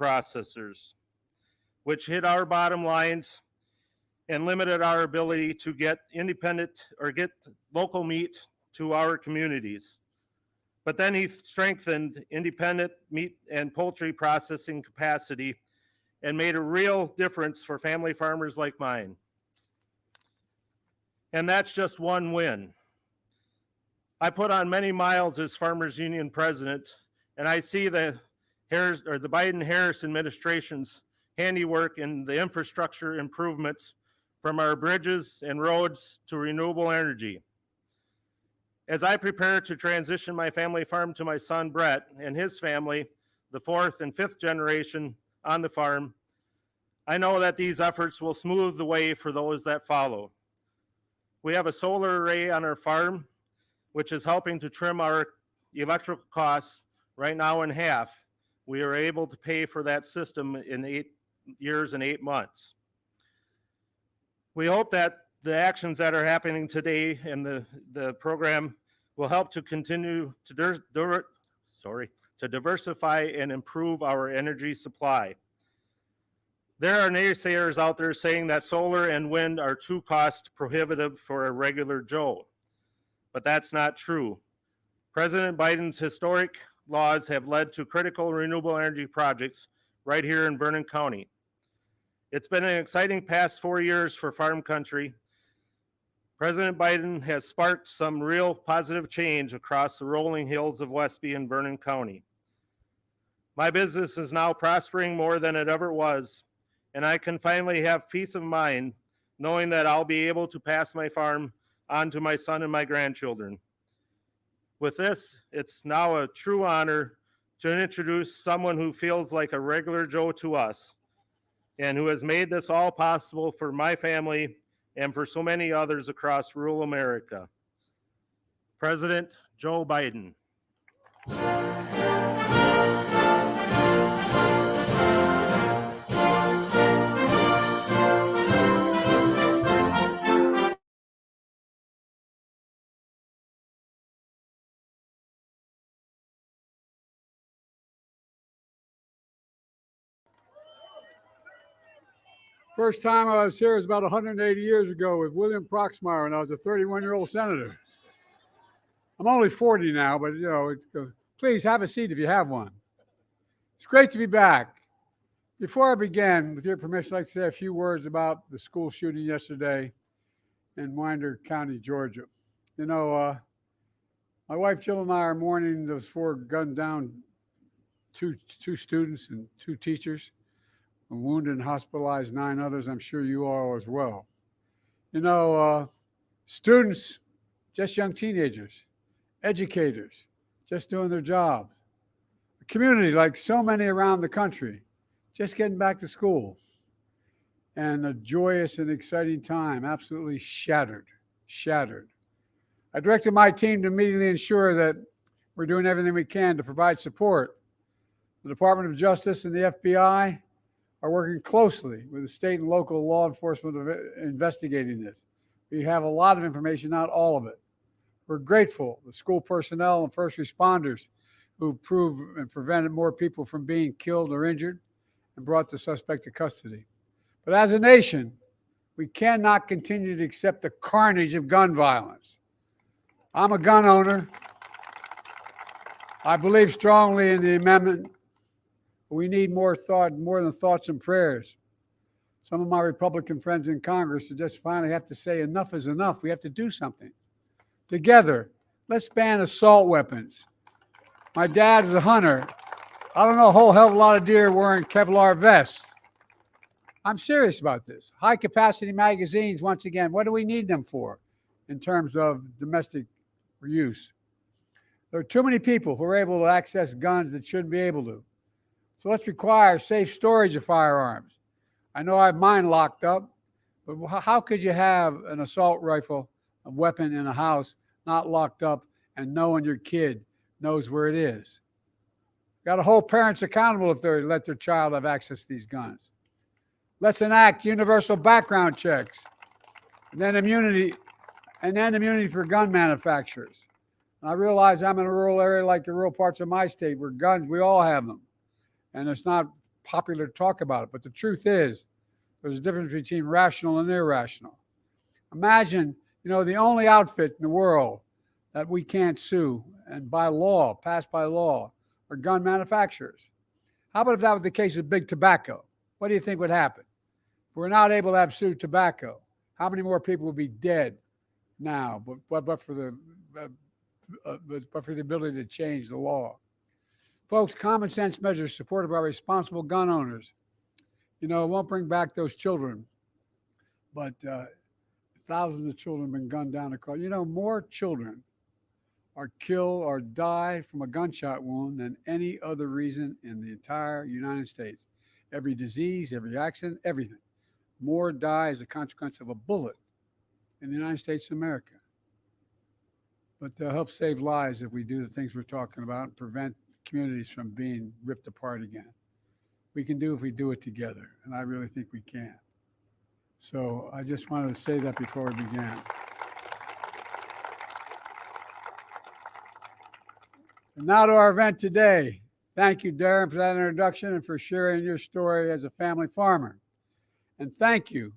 processors, which hit our bottom lines and limited our ability to get independent or get local meat to our communities. But then he strengthened independent meat and poultry processing capacity and made a real difference for family farmers like mine. And that's just one win. I put on many miles as Farmers Union president, and I see the Biden-Harris administration's handiwork in the infrastructure improvements from our bridges and roads to renewable energy. As I prepare to transition my family farm to my son Brett and his family, the fourth and fifth generation on the farm, I know that these efforts will smooth the way for those that follow. We have a solar array on our farm, which is helping to trim our electrical costs right now in half. We are able to pay for that system in 8 years and 8 months. We hope that the actions that are happening today in the program will help to continue to diversify and improve our energy supply. There are naysayers out there saying that solar and wind are too cost prohibitive for a regular Joe, but that's not true. President Biden's historic laws have led to critical renewable energy projects right here in Vernon County. It's been an exciting past 4 years for farm country. President Biden has sparked some real positive change across the rolling hills of Westby and Vernon County. My business is now prospering more than it ever was, and I can finally have peace of mind knowing that I'll be able to pass my farm on to my son and my grandchildren. With this, it's now a true honor to introduce someone who feels like a regular Joe to us and who has made this all possible for my family and for so many others across rural America. President Joe Biden. First time I was here was about 180 years ago with William Proxmire when I was a 31-year-old senator. I'm only 40 now, but please have a seat if you have one. It's great to be back. Before I begin, with your permission, I'd like to say a few words about the school shooting yesterday in Winder County, Georgia. My wife Jill and I are mourning those 4 gunned down two students and 2 teachers. Wounded and hospitalized 9 others. I'm sure you are as well. Students, just young teenagers, educators, just doing their jobs. A community like so many around the country, just getting back to school. And a joyous and exciting time, absolutely shattered. I directed my team to immediately ensure that we're doing everything we can to provide support. The Department of Justice and the FBI are working closely with the state and local law enforcement investigating this. We have a lot of information, not all of it. We're grateful to school personnel and first responders who proved and prevented more people from being killed or injured and brought the suspect to custody. But as a nation, we cannot continue to accept the carnage of gun violence. I'm a gun owner. I believe strongly in the amendment. We need more than thoughts and prayers. Some of my Republican friends in Congress just finally have to say enough is enough. We have to do something. Together, let's ban assault weapons. My dad is a hunter. I don't know a whole hell of a lot of deer wearing Kevlar vests. I'm serious about this. High capacity magazines, once again, what do we need them for in terms of domestic use? There are too many people who are able to access guns that shouldn't be able to. So let's require safe storage of firearms. I know I have mine locked up, but how could you have an assault rifle, a weapon in a house, not locked up and knowing your kid knows where it is? Got to hold parents accountable if they let their child have access to these guns. Let's enact universal background checks, and then immunity for gun manufacturers. And I realize I'm in a rural area like the rural parts of my state where guns, we all have them. And it's not popular to talk about it, but the truth is there's a difference between rational and irrational. Imagine, the only outfit in the world that we can't sue and by law, passed by law, are gun manufacturers. How about if that was the case with big tobacco? What do you think would happen? If we're not able to have sued tobacco, how many more people would be dead now, but for the ability to change the law? Folks, common sense measures supported by responsible gun owners, it won't bring back those children, but thousands of children have been gunned down across. More children are killed or die from a gunshot wound than any other reason in the entire United States. Every disease, every accident, everything. More die as a consequence of a bullet in the United States of America. But they'll help save lives if we do the things we're talking about and prevent communities from being ripped apart again. We can do if we do it together, and I really think we can. So I just wanted to say that before we began. And now to our event today. Thank you, Darren, for that introduction and for sharing your story as a family farmer. And thank you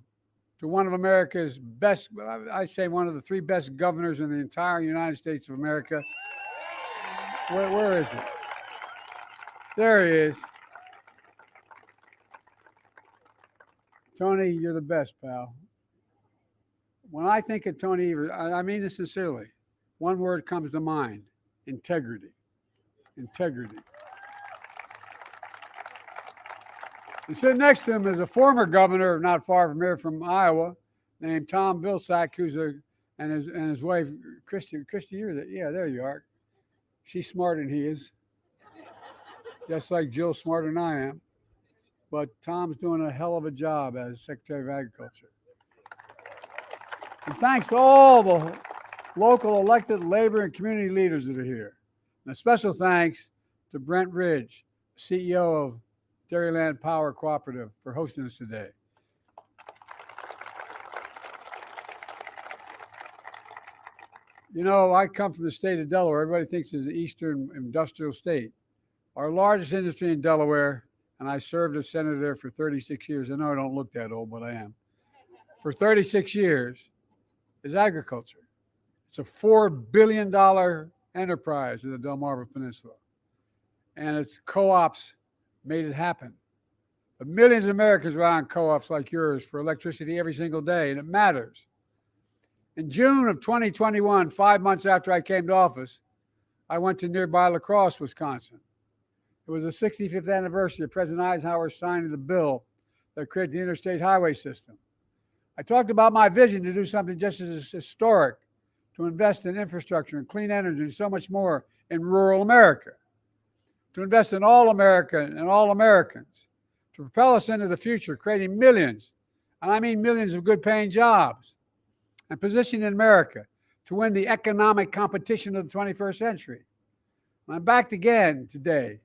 to one of America's best, I say one of the 3 best governors in the entire United States of America. Where is he? There he is. Tony, you're the best, pal. When I think of Tony Evers, I mean this sincerely, one word comes to mind: integrity. Integrity. And sitting next to him is a former governor, not far from here, from Iowa, named Tom Vilsack, and his wife, Christy. Christy, you're there. Yeah, there you are. She's smarter than he is, just like Jill's smarter than I am. But Tom's doing a hell of a job as Secretary of Agriculture. And thanks to all the local elected labor and community leaders that are here. And a special thanks to Brent Ridge, CEO of Dairyland Power Cooperative, for hosting us today. I come from the state of Delaware. Everybody thinks it's an eastern industrial state. Our largest industry in Delaware, and I served as senator there for 36 years. I know I don't look that old, but I am. For 36 years is agriculture. It's a $4 billion enterprise in the Delmarva Peninsula. And its co-ops made it happen. But millions of Americans rely on co-ops like yours for electricity every single day, and it matters. In June of 2021, 5 months after I came to office, I went to nearby La Crosse, Wisconsin. It was the 65th anniversary of President Eisenhower signing the bill that created the interstate highway system. I talked about my vision to do something just as historic, to invest in infrastructure and clean energy and so much more in rural America, to invest in all America and all Americans, to propel us into the future, creating millions, and I mean millions of good-paying jobs, and positioning America to win the economic competition of the 21st century. I'm back again today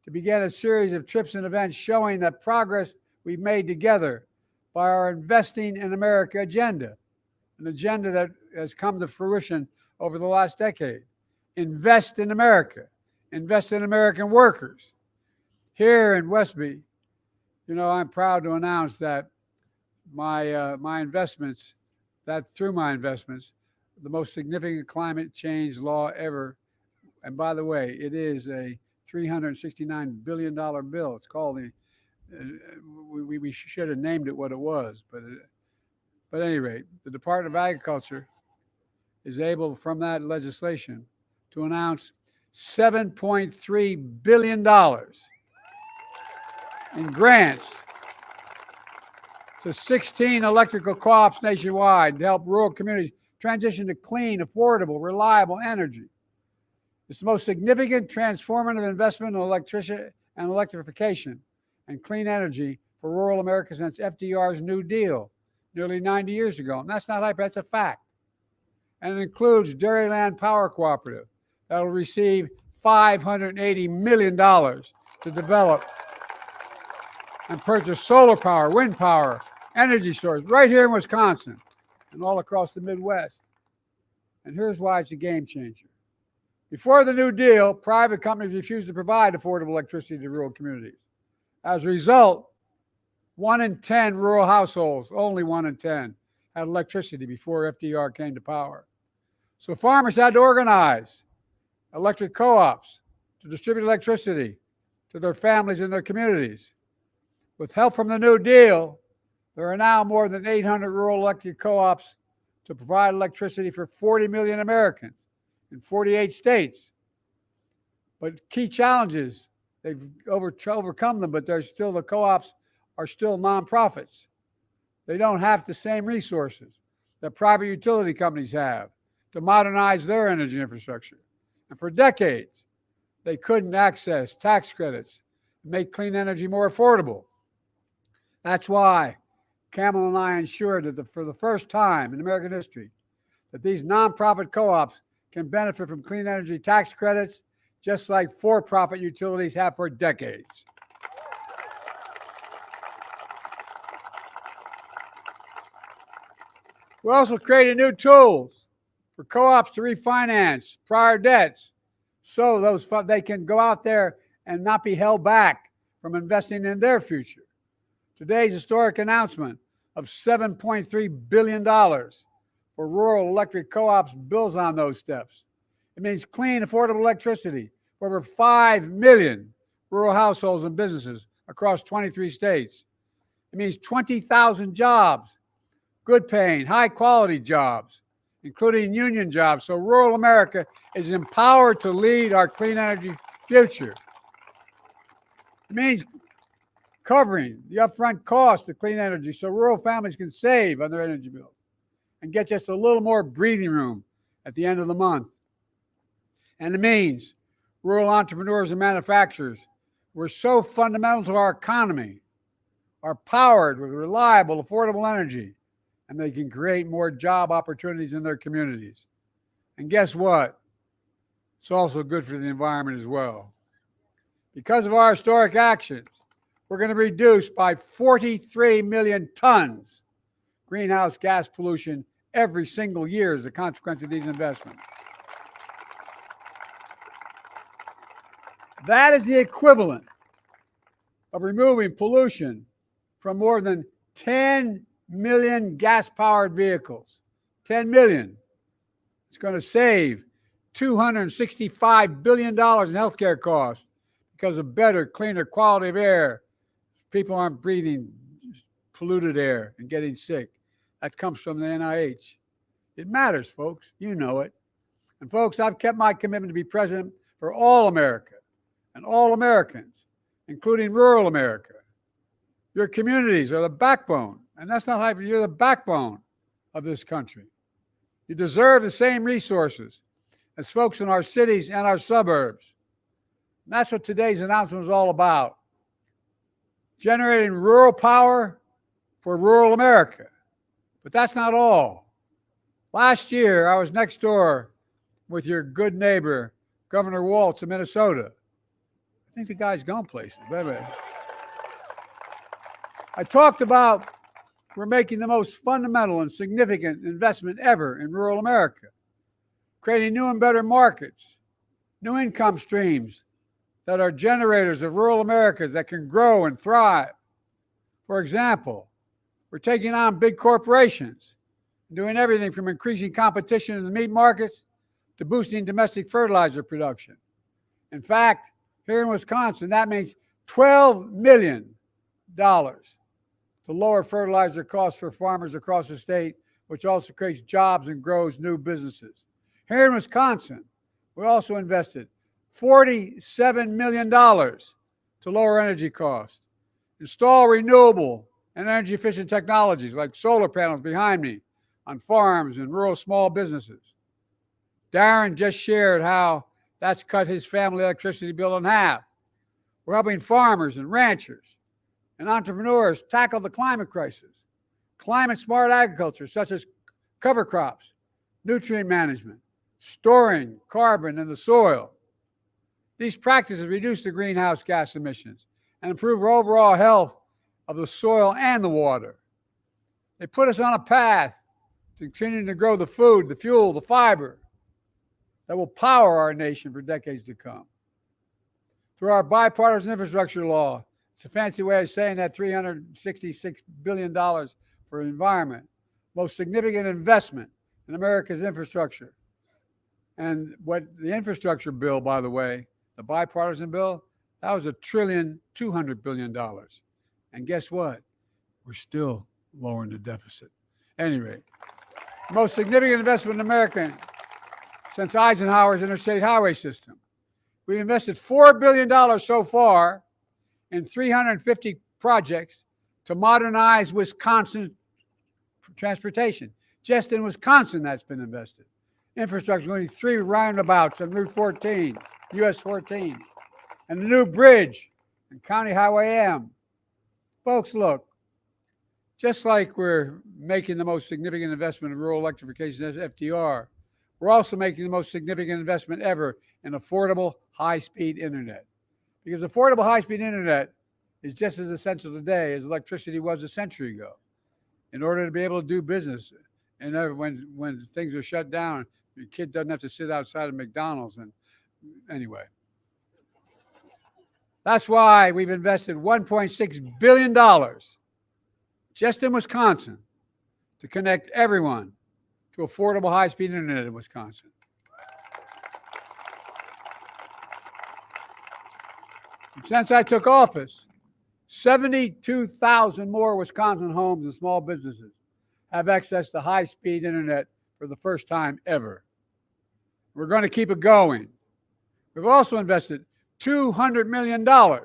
to begin a series of trips and events showing that progress we've made together by our Investing in America agenda, an agenda that has come to fruition over the last decade. Invest in America, invest in American workers. Here in Westby, I'm proud to announce that my investments, through my investments, the most significant climate change law ever, and by the way, it is a $369 billion bill. It's called we should have named it what it was, but at any rate, the Department of Agriculture is able, from that legislation, to announce $7.3 billion in grants to 16 electrical co-ops nationwide to help rural communities transition to clean, affordable, reliable energy. It's the most significant transformative investment in electrification and clean energy for rural America since FDR's New Deal nearly 90 years ago. And that's not hype, that's a fact. And it includes Dairyland Power Cooperative that will receive $580 million to develop and purchase solar power, wind power, energy storage right here in Wisconsin and all across the Midwest. And here's why it's a game changer. Before the New Deal, private companies refused to provide affordable electricity to rural communities. As a result, 1 in 10 rural households, only 1 in 10, had electricity before FDR came to power. So farmers had to organize electric co-ops to distribute electricity to their families and their communities. With help from the New Deal, there are now more than 800 rural electric co-ops to provide electricity for 40 million Americans in 48 states. But key challenges, they've overcome them, but the co-ops are still nonprofits. They don't have the same resources that private utility companies have to modernize their energy infrastructure. And for decades, they couldn't access tax credits and make clean energy more affordable. That's why Camel and I ensured that for the first time in American history, that these nonprofit co-ops can benefit from clean energy tax credits, just like for-profit utilities have for decades. We also created new tools for co-ops to refinance prior debts so they can go out there and not be held back from investing in their future. Today's historic announcement of $7.3 billion for rural electric co-ops builds on those steps. It means clean, affordable electricity for over 5 million rural households and businesses across 23 states. It means 20,000 jobs, good paying, high quality jobs, including union jobs, so rural America is empowered to lead our clean energy future. It means covering the upfront cost of clean energy so rural families can save on their energy bills and get just a little more breathing room at the end of the month. And it means rural entrepreneurs and manufacturers who are so fundamental to our economy are powered with reliable, affordable energy, and they can create more job opportunities in their communities. And guess what? It's also good for the environment as well. Because of our historic actions, we're going to reduce by 43 million tons greenhouse gas pollution every single year as a consequence of these investments. That is the equivalent of removing pollution from more than 10 million gas-powered vehicles. 10 million. It's going to save $265 billion in healthcare costs because of better, cleaner quality of air. People aren't breathing polluted air and getting sick. That comes from the NIH. It matters, folks. You know it. And folks, I've kept my commitment to be president for all America and all Americans, including rural America. Your communities are the backbone, and that's not hyper. You're the backbone of this country. You deserve the same resources as folks in our cities and our suburbs. And that's what today's announcement is all about. Generating rural power for rural America. But that's not all. Last year, I was next door with your good neighbor, Governor Walz of Minnesota. I think the guy's gone places. I talked about we're making the most fundamental and significant investment ever in rural America, creating new and better markets, new income streams that are generators of rural America that can grow and thrive. For example, we're taking on big corporations, doing everything from increasing competition in the meat markets to boosting domestic fertilizer production. In fact, here in Wisconsin, that means $12 million to lower fertilizer costs for farmers across the state, which also creates jobs and grows new businesses. Here in Wisconsin, we also invested $47 million to lower energy costs, install renewable and energy efficient technologies like solar panels behind me on farms and rural small businesses. Darren just shared how that's cut his family electricity bill in half. We're helping farmers and ranchers and entrepreneurs tackle the climate crisis. Climate smart agriculture, such as cover crops, nutrient management, storing carbon in the soil. These practices reduce the greenhouse gas emissions and improve our overall health of the soil and the water. They put us on a path to continuing to grow the food, the fuel, the fiber that will power our nation for decades to come. Through our bipartisan infrastructure law, It's a fancy way of saying that $366 billion for environment, most significant investment in America's infrastructure. And what the infrastructure bill, by the way, the bipartisan bill, that was $1.2 trillion. And guess what? We're still lowering the deficit. Anyway, most significant investment in America since Eisenhower's interstate highway system. We invested $4 billion so far in 350 projects to modernize Wisconsin transportation. Just in Wisconsin, that's been invested. Infrastructure, including 3 roundabouts on Route 14, US 14, and the new bridge on County Highway M. Folks, look, just like we're making the most significant investment in rural electrification as FDR, we're also making the most significant investment ever in affordable high-speed internet. Because affordable high-speed internet is just as essential today as electricity was a century ago. In order to be able to do business, and when things are shut down, your kid doesn't have to sit outside of McDonald's. And anyway, that's why we've invested $1.6 billion just in Wisconsin to connect everyone to affordable high-speed internet in Wisconsin. And since I took office, 72,000 more Wisconsin homes and small businesses have access to high-speed internet for the first time ever. We're going to keep it going. We've also invested $200 million to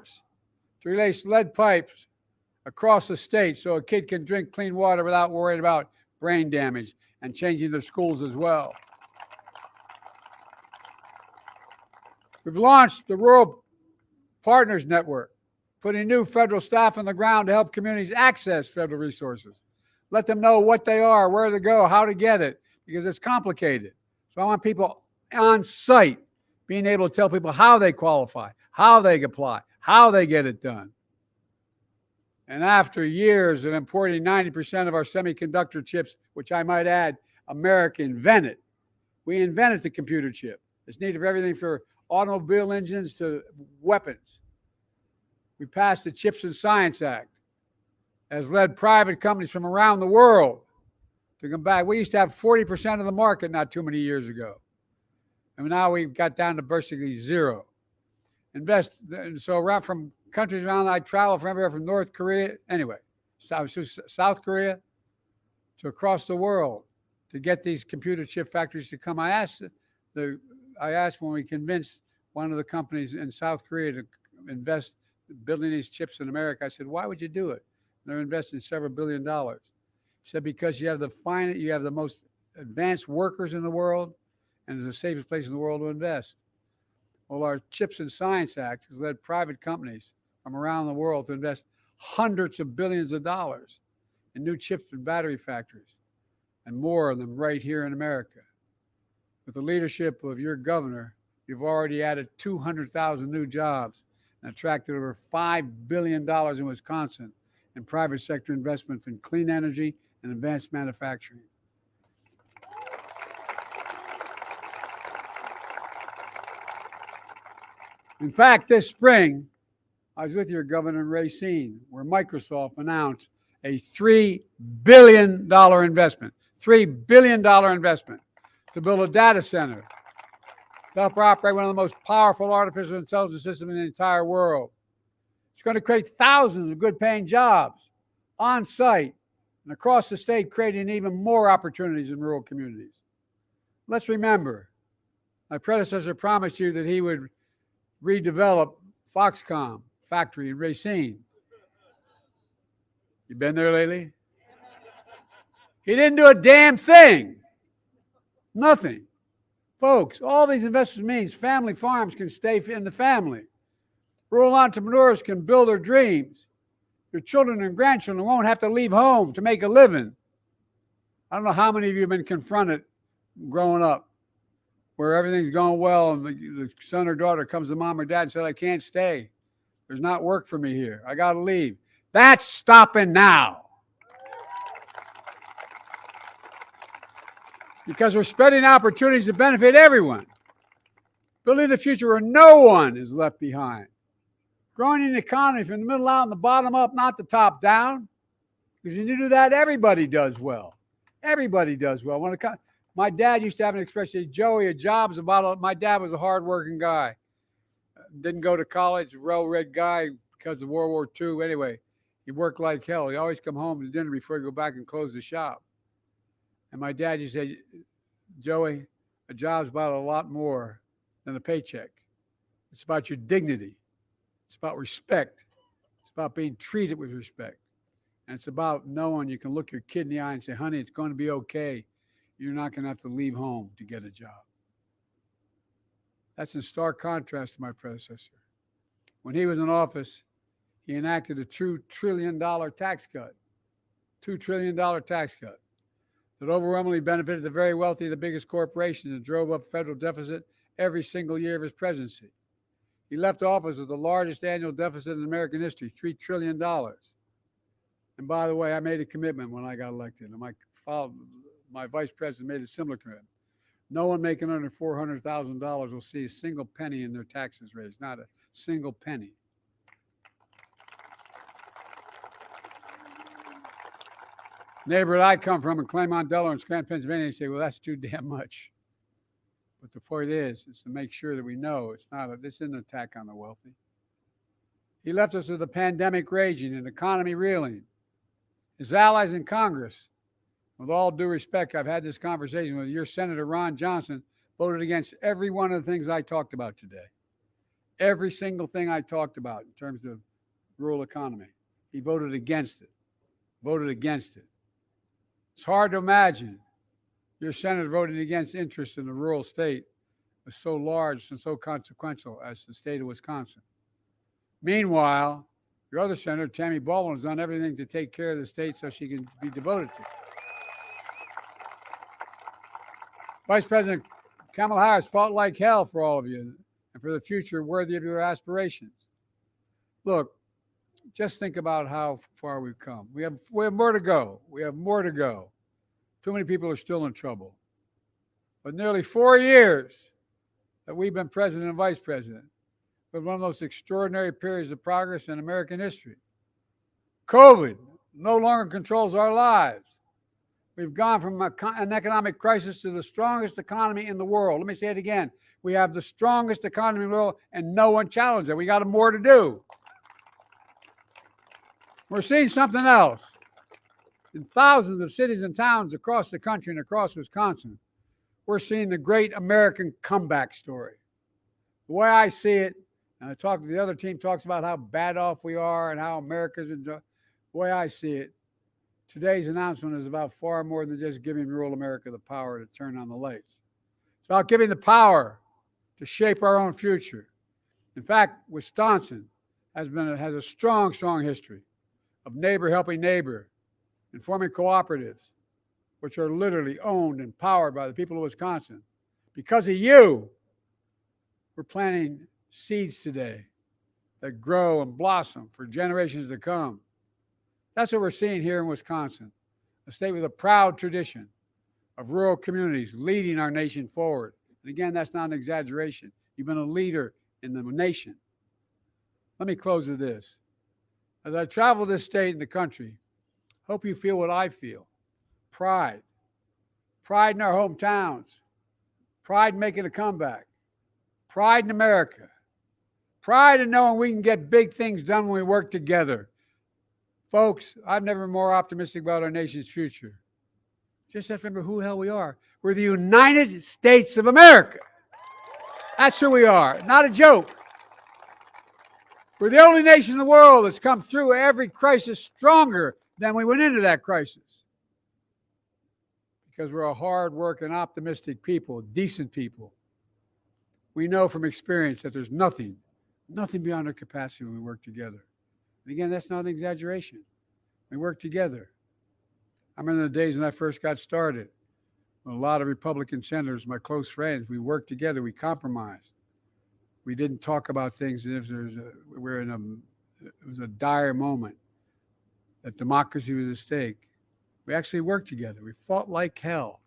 replace lead pipes across the state so a kid can drink clean water without worrying about brain damage, and changing their schools as well. We've launched the Rural Partners Network, putting new federal staff on the ground to help communities access federal resources. Let them know what they are, where to go, how to get it, because it's complicated. So I want people on site being able to tell people how they qualify, how they apply, how they get it done. And after years of importing 90% of our semiconductor chips, which I might add, America invented. We invented the computer chip. It's needed for everything from automobile engines to weapons. We passed the Chips and Science Act, has led private companies from around the world to come back. We used to have 40% of the market not too many years ago. And now we've got down to basically zero. So around from countries around, I travel from everywhere from North Korea, anyway, South Korea to across the world to get these computer chip factories to come. I asked when we convinced one of the companies in South Korea to invest building these chips in America, I said, why would you do it? They're investing several $1 billion. He said, because you have the most advanced workers in the world, and it's the safest place in the world to invest. Well, our Chips and Science Act has led private companies from around the world to invest hundreds of billions of dollars in new chips and battery factories, and more of them right here in America. With the leadership of your governor, you've already added 200,000 new jobs and attracted over $5 billion in Wisconsin in private sector investment in clean energy and advanced manufacturing. In fact, this spring, I was with your governor in Racine, where Microsoft announced a $3 billion investment, $3 billion investment to build a data center to help operate one of the most powerful artificial intelligence systems in the entire world. It's going to create thousands of good-paying jobs on site and across the state, creating even more opportunities in rural communities. Let's remember, my predecessor promised you that he would redevelop Foxconn factory in Racine. You been there lately? He didn't do a damn thing. Nothing. Folks, all these investments means family farms can stay in the family. Rural entrepreneurs can build their dreams. Your children and grandchildren won't have to leave home to make a living. I don't know how many of you have been confronted growing up where everything's going well and the son or daughter comes to mom or dad and said, I can't stay. There's not work for me here. I got to leave. That's stopping now. Because we're spreading opportunities to benefit everyone. Building a future where no one is left behind. Growing an economy from the middle out and the bottom up, not the top down. Because when you do that, everybody does well. Everybody does well. My dad used to have an expression, Joey, a job's about, my dad was a hardworking guy. Didn't go to college, well-read guy because of World War II. Anyway, he worked like hell. He always come home to dinner before he go back and close the shop. And my dad used to say, Joey, a job's about a lot more than a paycheck. It's about your dignity. It's about respect. It's about being treated with respect. And it's about knowing you can look your kid in the eye and say, honey, it's going to be okay. You're not going to have to leave home to get a job. That's in stark contrast to my predecessor. When he was in office, he enacted a $2 trillion tax cut. $2 trillion tax cut that overwhelmingly benefited the very wealthy, the biggest corporations, and drove up federal deficit every single year of his presidency. He left office with the largest annual deficit in American history, $3 trillion. And by the way, I made a commitment when I got elected, and my vice president made a similar commitment. No one making under $400,000 will see a single penny in their taxes raised, not a single penny. Neighborhood I come from in Claremont, Delaware, and Scranton, Pennsylvania, they say, well, that's too damn much. But the point is to make sure that we know this isn't an attack on the wealthy. He left us with a pandemic raging, an economy reeling. His allies in Congress, with all due respect, I've had this conversation with your Senator Ron Johnson, voted against every one of the things I talked about today. Every single thing I talked about in terms of rural economy. He voted against it. Voted against it. It's hard to imagine your senator voting against interest in the rural state was so large and so consequential as the state of Wisconsin. Meanwhile, your other senator, Tammy Baldwin, has done everything to take care of the state so she can be devoted to it. Vice President Kamala Harris fought like hell for all of you and for the future worthy of your aspirations. Look, just think about how far we've come. We have more to go. We have more to go. Too many people are still in trouble. But nearly 4 years that we've been president and vice president, with one of the most extraordinary periods of progress in American history. COVID no longer controls our lives. We've gone from an economic crisis to the strongest economy in the world. Let me say it again. We have the strongest economy in the world, and no one challenged it. We got more to do. We're seeing something else. In thousands of cities and towns across the country and across Wisconsin, we're seeing the great American comeback story. The way I see it, and the other team talks about how bad off we are and how America's the way I see it, today's announcement is about far more than just giving rural America the power to turn on the lights. It's about giving the power to shape our own future. In fact, Wisconsin has a strong, strong history of neighbor helping neighbor and forming cooperatives, which are literally owned and powered by the people of Wisconsin. Because of you, we're planting seeds today that grow and blossom for generations to come. That's what we're seeing here in Wisconsin, a state with a proud tradition of rural communities leading our nation forward. And again, that's not an exaggeration. You've been a leader in the nation. Let me close with this. As I travel this state and the country, hope you feel what I feel. Pride. Pride in our hometowns. Pride in making a comeback. Pride in America. Pride in knowing we can get big things done when we work together. Folks, I've never been more optimistic about our nation's future. Just have to remember who the hell we are. We're the United States of America. That's who we are. Not a joke. We're the only nation in the world that's come through every crisis stronger than we went into that crisis. Because we're a hard-working, optimistic people, decent people. We know from experience that there's nothing beyond our capacity when we work together. And again, that's not an exaggeration. We work together. I remember the days when I first got started, when a lot of Republican senators, my close friends, we worked together, we compromised. We didn't talk about things as if it was a dire moment, that democracy was at stake. We actually worked together. We fought like hell,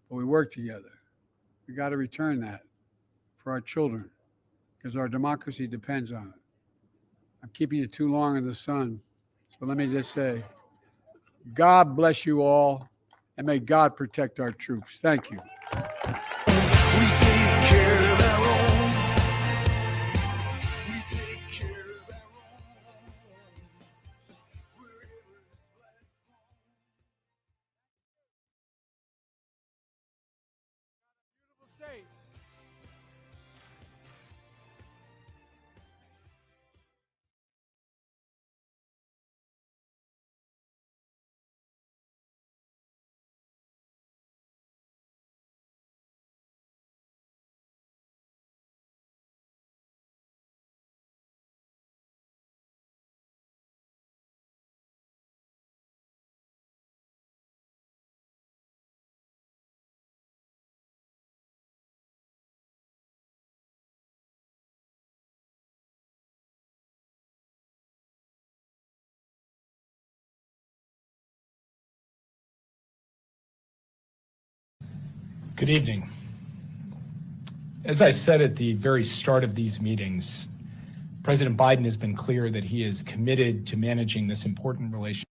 but we worked together. We got to return that for our children, because our democracy depends on it. I'm keeping you too long in the sun. So let me just say, God bless you all, and may God protect our troops. Thank you. We take care of our own. We take care of our own. Wherever this flag's flown. Good evening. As I said at the very start of these meetings, President Biden has been clear that he is committed to managing this important relationship